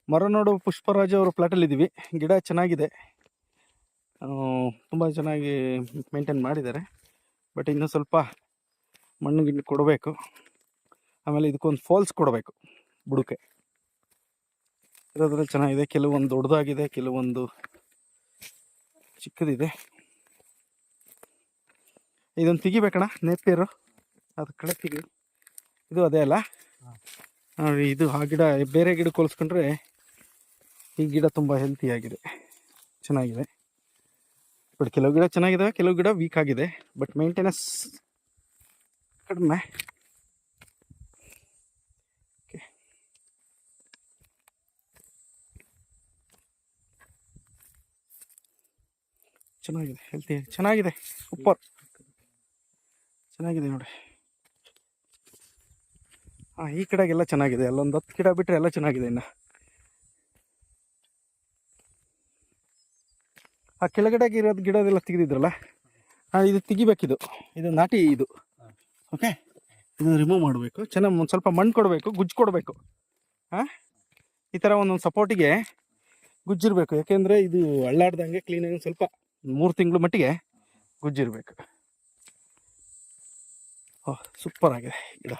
ಮರನೋಡು ಪುಷ್ಪರಾಜ್ ಅವರು ಪ್ಲಾಟಲ್ಲಿ ಇದ್ದೀವಿ. ಗಿಡ ಚೆನ್ನಾಗಿದೆ, ತುಂಬ ಚೆನ್ನಾಗಿ ಮೇಂಟೈನ್ ಮಾಡಿದ್ದಾರೆ. ಬಟ್ ಇನ್ನೂ ಸ್ವಲ್ಪ ಮಣ್ಣು ಗಿಣ್ಣು ಕೊಡಬೇಕು. ಆಮೇಲೆ ಇದಕ್ಕೊಂದು ಫಾಲ್ಸ್ ಕೊಡಬೇಕು ಬುಡಕ್ಕೆ. ಇರೋದ್ರಲ್ಲಿ ಚೆನ್ನಾಗಿದೆ. ಕೆಲವೊಂದು ದೊಡ್ಡದಾಗಿದೆ, ಕೆಲವೊಂದು ಚಿಕ್ಕದಿದೆ. ಇದೊಂದು ತೆಗಿಬೇಕಣ್ಣ, ನೇಪಿಯರು ಅದು ಕಡೆ ತೆಗಿ. ಇದು ಅದೇ ಅಲ್ಲ ನೋಡಿ, ಇದು ಆ ಗಿಡ ಬೇರೆ ಗಿಡಕ್ಕೆ ಹೋಲಿಸ್ಕೊಂಡ್ರೆ ಈ ಗಿಡ ತುಂಬ ಹೆಲ್ತಿಯಾಗಿದೆ, ಚೆನ್ನಾಗಿದೆ. ಬಟ್ ಕೆಲವು ಗಿಡ ಚೆನ್ನಾಗಿದ್ದಾವೆ, ಕೆಲವು ಗಿಡ ವೀಕ್ ಆಗಿದೆ. ಬಟ್ ಮೇಂಟೆನೆನ್ಸ್ ಕಡಿಮೆ. ಓಕೆ, ಚೆನ್ನಾಗಿದೆ, ಹೆಲ್ತಿ ಚೆನ್ನಾಗಿದೆ, ಸೂಪರ್ ಚೆನ್ನಾಗಿದೆ ನೋಡಿ. ಈ ಕಡೆಗೆಲ್ಲ ಚೆನ್ನಾಗಿದೆ. ಅಲ್ಲೊಂದು 10 ಗಿಡ ಬಿಟ್ಟರೆ ಎಲ್ಲ ಚೆನ್ನಾಗಿದೆ. ಇನ್ನು ಆ ಕೆಳಗಡೆಗೆ ಇರೋದು ಗಿಡದೆಲ್ಲ ತೆಗೆದಿದ್ರಲ್ಲ, ಇದು ತೆಗಿಬೇಕಿದು. ಇದು ನಾಟಿ ಇದು. ಓಕೆ, ಇದನ್ನು ರಿಮೂವ್ ಮಾಡಬೇಕು. ಚೆನ್ನಾಗಿ ಒಂದು ಸ್ವಲ್ಪ ಮಣ್ಣು ಕೊಡಬೇಕು, ಗುಜ್ಜು ಕೊಡಬೇಕು. ಈ ಥರ ಒಂದೊಂದು ಸಪೋರ್ಟಿಗೆ ಗುಜ್ಜಿರಬೇಕು. ಯಾಕೆಂದರೆ ಇದು ಅಳ್ಳಾಡ್ದಂಗೆ ಕ್ಲೀನಾಗಿ ಸ್ವಲ್ಪ 3 ತಿಂಗಳು ಮಟ್ಟಿಗೆ ಗುಜ್ಜಿರಬೇಕು. ಸೂಪರ್ ಆಗಿದೆ ಗಿಡ.